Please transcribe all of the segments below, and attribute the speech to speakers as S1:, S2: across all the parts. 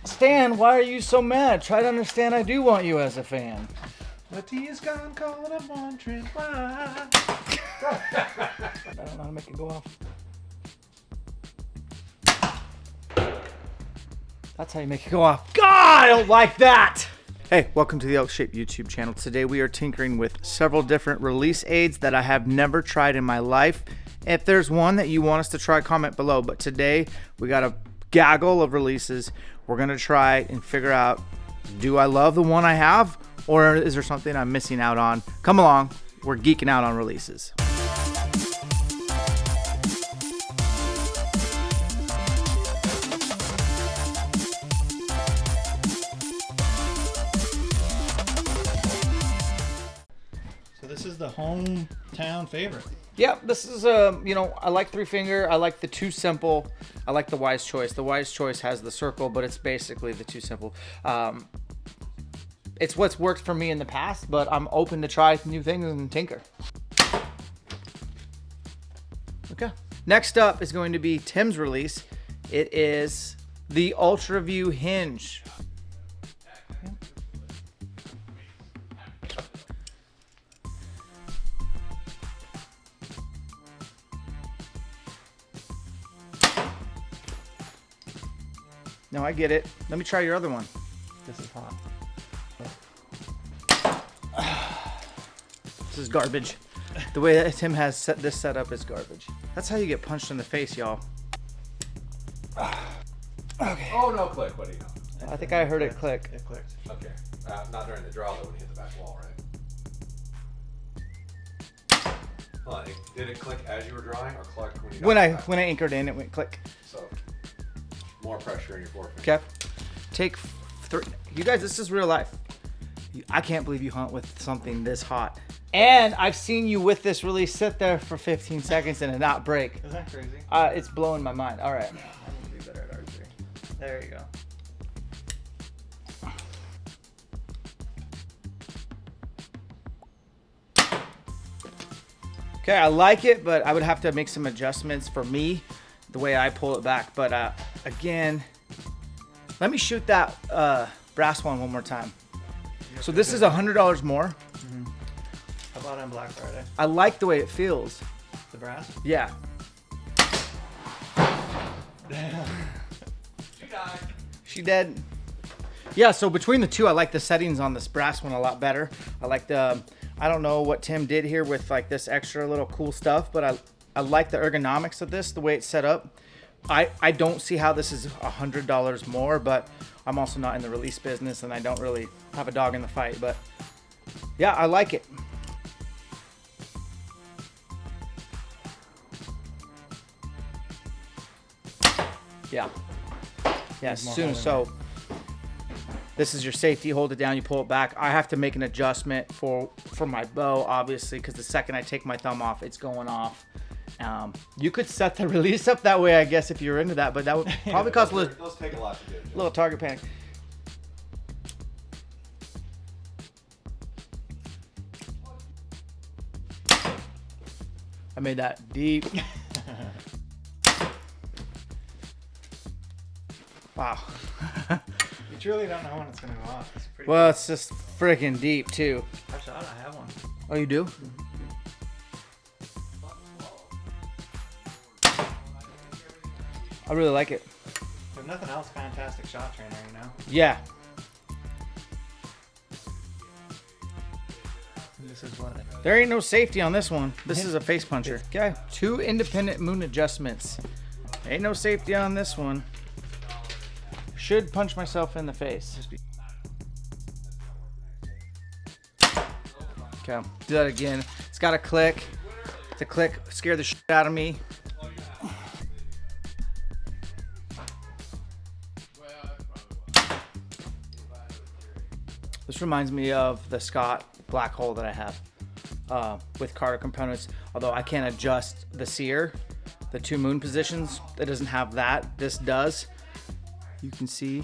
S1: Stan, why are you so mad? Try to understand I do want you as a fan.
S2: The tea is gone cold, I'm wondering why.
S1: I don't know how to make it go off. That's how you make it go off. God, I don't like that! Hey, welcome to the ElkShape YouTube channel. Today we are tinkering with several different release aids that I have never tried in my life. If there's one that you want us to try, comment below. But today we got a gaggle of releases. We're gonna try and figure out, do I love the one I have, or is there something I'm missing out on? Come along, we're geeking out on releases.
S2: So this is the hometown favorite.
S1: Yeah, this is you know, I like 3-finger. I like the 2 simple. I like the Wise Choice. The Wise Choice has the circle, but it's basically the 2 simple. It's what's worked for me in the past, but I'm open to try new things and tinker. Okay. Next up is going to be Tim's release. It is the Ultraview hinge. No, I get it. Let me try your other one.
S2: This is hot.
S1: This is garbage. The way that Tim has set this set up is garbage. That's how you get punched in the face, y'all. Okay.
S3: Oh, no click, buddy. No.
S1: I think I heard it click.
S2: It clicked.
S3: Okay. Not during the draw, though, when you hit the back wall, right? Hold on. Did it click as you were drawing, or click when you got
S1: When I anchored in, it went click.
S3: So, more pressure in your forefinger.
S1: Okay. Take 3. You guys, this is real life. I can't believe you hunt with something this hot. And I've seen you with this release sit there for 15 seconds and it not break.
S2: Is that crazy?
S1: It's blowing my mind. All right.
S2: I need to be better at archery. There you go.
S1: Okay, I like it, but I would have to make some adjustments for me, the way I pull it back. But again, let me shoot that brass one more time. So this is $100 more.
S2: I bought it on Black Friday.
S1: I like the way it feels.
S2: The brass?
S1: Yeah.
S2: Damn.
S3: She died.
S1: She dead. Yeah, so between the two, I like the settings on this brass one a lot better. I like the, I don't know what Tim did here with like this extra little cool stuff, but I like the ergonomics of this, the way it's set up. I don't see how this is $100 more, but I'm also not in the release business and I don't really have a dog in the fight, but yeah, I like it. Yeah. Yeah, soon. So this is your safety. Hold it down, you pull it back. I have to make an adjustment for my bow, obviously, because the second I take my thumb off, it's going off. You could set the release up that way, I guess, if you're into that, but that would probably cost a little,
S3: Those take a lot to do.
S1: little target panic. I made that deep. Wow.
S2: You truly don't know when it's going to go off. It's pretty
S1: Well, it's just freaking deep, too.
S2: I shot it. I have one.
S1: Oh, you do? I really like it.
S2: If nothing else, fantastic shot trainer, you know?
S1: Yeah.
S2: This is what?
S1: There ain't no safety on this one. This is a face puncher. Okay. 2 independent moon adjustments. Ain't no safety on this one. Should punch myself in the face. Okay. Do that again. It's got a click. The click scared the shit out of me. This reminds me of the Scott black hole that I have with Carter components. Although I can't adjust the sear, the 2 moon positions. It doesn't have that. This does. You can see.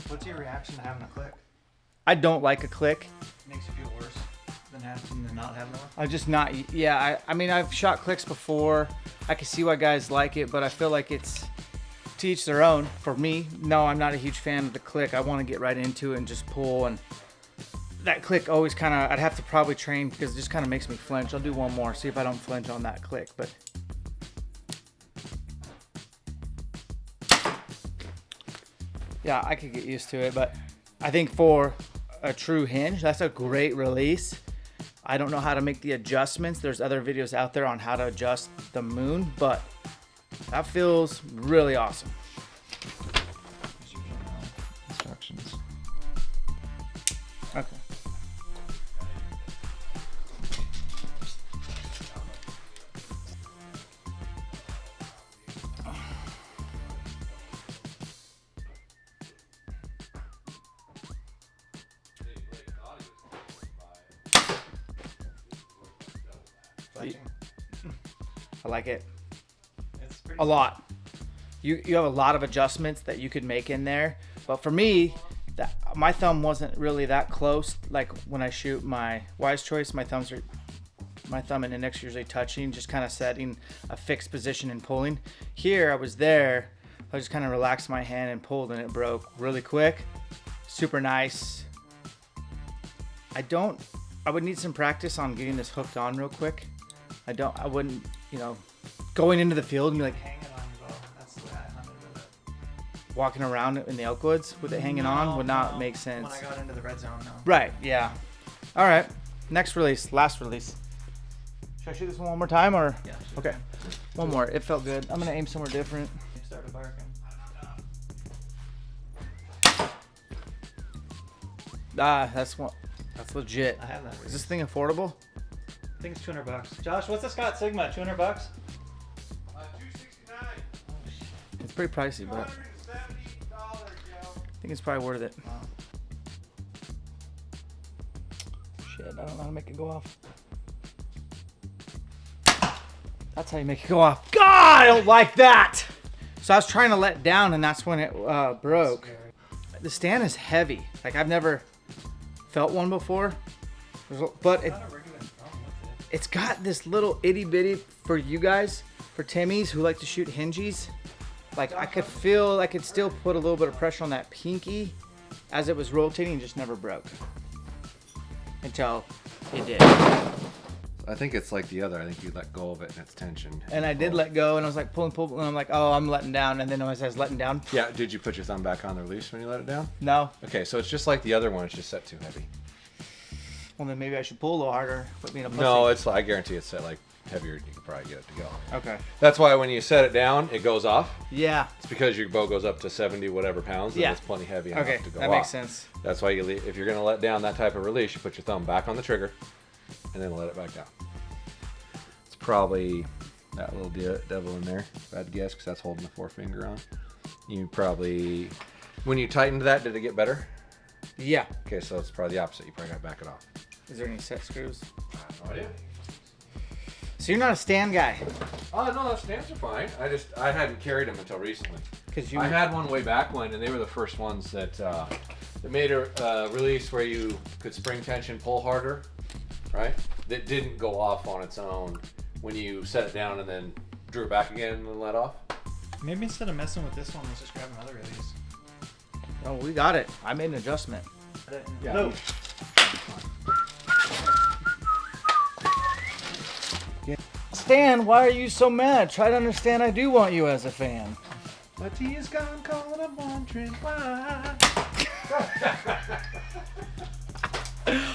S2: What's your reaction to having a click?
S1: I don't like a click.
S2: It makes you feel worse than having to not have one?
S1: I'm just not. Yeah, I mean, I've shot clicks before. I can see why guys like it, but I feel like it's to each their own. For me, no, I'm not a huge fan of the click. I want to get right into it and just pull, and that click always kind of, I'd have to probably train because it just kind of makes me flinch. I'll do one more, see if I don't flinch on that click. But yeah, I could get used to it, but I think for a true hinge, that's a great release. I don't know how to make the adjustments. There's other videos out there on how to adjust the moon, but that feels really awesome.
S2: Instructions.
S1: Okay. I like it a lot. You have a lot of adjustments that you could make in there, but for me, my thumb wasn't really that close. Like when I shoot my wise choice, my thumb and index are usually touching, just kind of setting a fixed position and pulling. Here I was there, I just kind of relaxed my hand and pulled, and it broke really quick. Super nice. I would need some practice on getting this hooked on real quick. I wouldn't, going into the field and be like
S2: Hang it on your bow. That's the way I hunted with it.
S1: walking around in the elk woods with it hanging on would not make sense.
S2: When I got into the red zone, no.
S1: Right, yeah. All right, next release, last release. Should I shoot this one more time or?
S2: Yeah.
S1: Okay, one more. It felt good. I'm gonna aim somewhere different.
S2: You started barking.
S1: That's legit.
S2: I have that.
S1: Is this thing affordable?
S2: I think it's $200. Josh, what's the Scott Sigma? $200?
S3: $269.
S1: It's pretty pricey, but
S3: $270, Joe.
S1: I think it's probably worth it.
S2: Wow.
S1: Shit, I don't know how to make it go off. That's how you make it go off. God, I don't like that. So I was trying to let down, and that's when it broke. The stand is heavy. Like I've never felt one before, but it's got this little itty bitty for you guys, for Timmys who like to shoot hingies. Like I could feel I could still put a little bit of pressure on that pinky as it was rotating, and just never broke until it did.
S3: I think it's like the other. I think you let go of it and it's tension.
S1: And I did let go, and I was like pulling, and I'm like, oh, I'm letting down. And then as I was letting down,
S3: Yeah, did you put your thumb back on the release when you let it down?
S1: no.
S3: Okay, so it's just like the other one. It's just set too heavy.
S1: Well, then maybe I should pull a little harder. Quit being a pussy.
S3: No, it's. I guarantee it's set like heavier. You could probably get it to go.
S1: Okay.
S3: That's why when you set it down, it goes off.
S1: Yeah.
S3: It's because your bow goes up to 70 whatever pounds, and
S1: Yeah.
S3: it's plenty heavy enough
S1: Okay,
S3: to go
S1: that
S3: off.
S1: makes sense.
S3: That's why if you're gonna let down that type of release, you put your thumb back on the trigger, and then let it back down. It's probably that little devil in there. I'd guess because that's holding the forefinger on. You probably, when you tightened that, did it get better?
S1: Yeah.
S3: Okay, so it's probably the opposite. You probably got to back it off.
S1: Is there any set screws?
S3: Oh yeah.
S1: So you're not a stand guy,
S3: Oh no, those stands are fine. I hadn't carried them until recently.
S1: because you.
S3: I had one way back when, and they were the first ones that made a release where you could spring tension, pull harder, right? That didn't go off on its own when you set it down and then drew it back again and then let off.
S2: Maybe instead of messing with this one, let's just grab another release.
S1: Oh, we got it. I made an adjustment.
S3: Yeah.
S2: No.
S1: Stan, why are you so mad? Try to understand. I do want you as a fan.
S2: My tea is gone cold, I'm wondering why.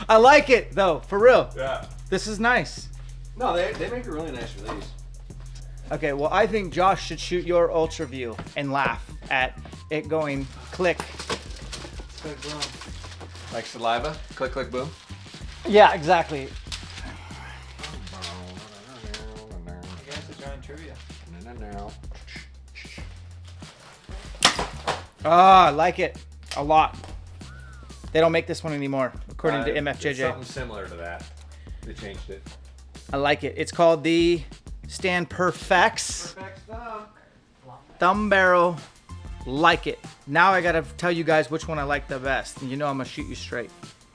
S1: I like it though, for real.
S3: Yeah.
S1: This is nice.
S3: No, they make a really nice release.
S1: Okay, well I think Josh should shoot your Ultraview and laugh at it going click.
S2: Click, boom.
S3: Like saliva, click, click, boom.
S1: Yeah, exactly.
S2: You guys are trying trivia.
S1: Ah, I like it a lot. They don't make this one anymore, according to
S3: It's
S1: MFJJ.
S3: something similar to that. They changed it.
S1: I like it. It's called the Stand Perfects
S2: Perfect thumb.
S1: Thumb Barrel. Like it. Now I gotta tell you guys which one I like the best. And you know I'm gonna shoot you straight.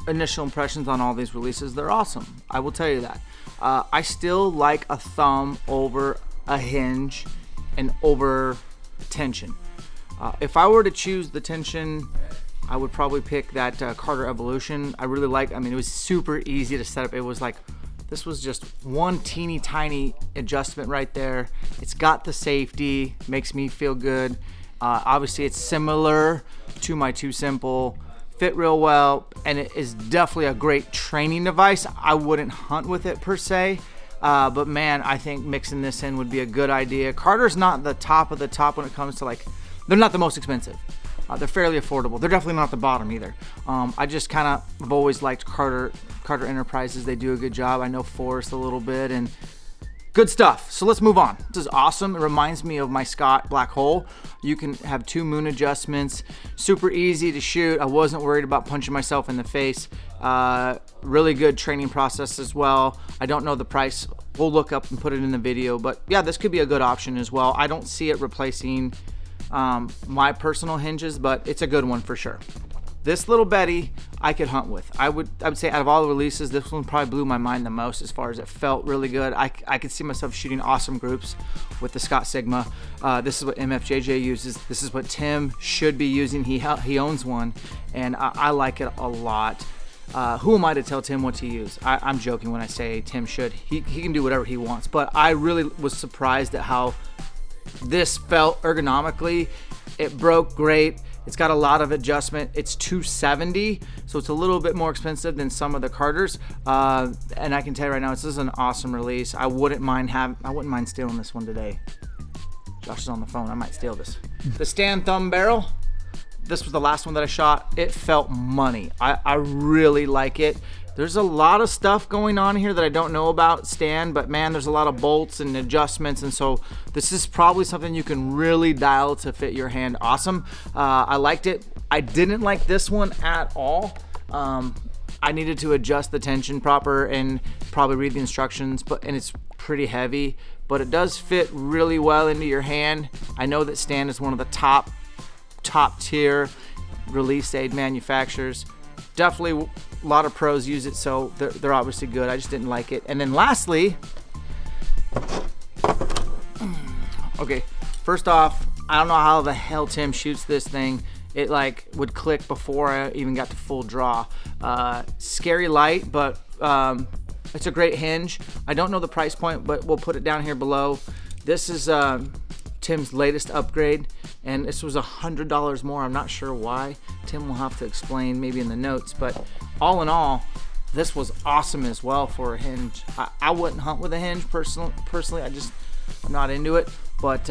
S1: Initial impressions on all these releases, they're awesome. I will tell you that. I still like a thumb over a hinge and over tension. If I were to choose the tension, I would probably pick that Carter Evolution. I really like, I mean, it was super easy to set up. It was like, this was just one teeny tiny adjustment right there. It's got the safety, makes me feel good. Obviously it's similar to my Too Simple, fit real well, and it is definitely a great training device. I wouldn't hunt with it per se, but man, I think mixing this in would be a good idea. Carter's not the top of the top when it comes to, like, they're not the most expensive. They're fairly affordable. They're definitely not the bottom either. I just kind of have always liked Carter Enterprises. They do a good job. I know Forrest a little bit, and good stuff. So let's move on. This is awesome. It reminds me of my Scott Black Hole. You can have 2 moon adjustments. Super easy to shoot. I wasn't worried about punching myself in the face. Really good training process as well. I don't know the price. We'll look up and put it in the video. But yeah, this could be a good option as well. I don't see it replacing my personal hinges, but it's a good one for sure. This little Betty I could hunt with. I would say out of all the releases, this one probably blew my mind the most as far as it felt really good. I could see myself shooting awesome groups with the Scott Sigma. This is what MFJJ uses. This is what Tim should be using. He owns one, and I like it a lot. Who am I to tell Tim what to use? I'm joking when I say Tim should. He can do whatever he wants, but I really was surprised at how this felt ergonomically. It broke great. It's got a lot of adjustment. It's $270, so it's a little bit more expensive than some of the Carters. And I can tell you right now, this is an awesome release. I wouldn't mind stealing this one today. Josh is on the phone. I might steal this. The Stand Thumb Barrel. This was the last one that I shot. It felt money. I really like it. There's a lot of stuff going on here that I don't know about Stan, but man, there's a lot of bolts and adjustments, and so this is probably something you can really dial to fit your hand awesome. I liked it. I didn't like this one at all. I needed to adjust the tension proper and probably read the instructions, and it's pretty heavy, but it does fit really well into your hand. I know that Stan is one of the top tier release aid manufacturers. Definitely a lot of pros use it, so they're obviously good. I just didn't like it. And then lastly, okay, first off, I don't know how the hell Tim shoots this thing. It like would click before I even got to full draw. Scary light, but it's a great hinge. I don't know the price point, but we'll put it down here below. This is Tim's latest upgrade, and this was $100 more. I'm not sure why. Tim will have to explain maybe in the notes, but all in all, this was awesome as well for a hinge. I wouldn't hunt with a hinge personally. I'm not into it, but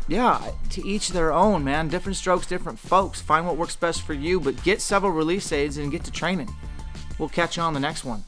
S1: yeah, to each their own, man. Different strokes, different folks. Find what works best for you, but get several release aids and get to training. We'll catch you on the next one.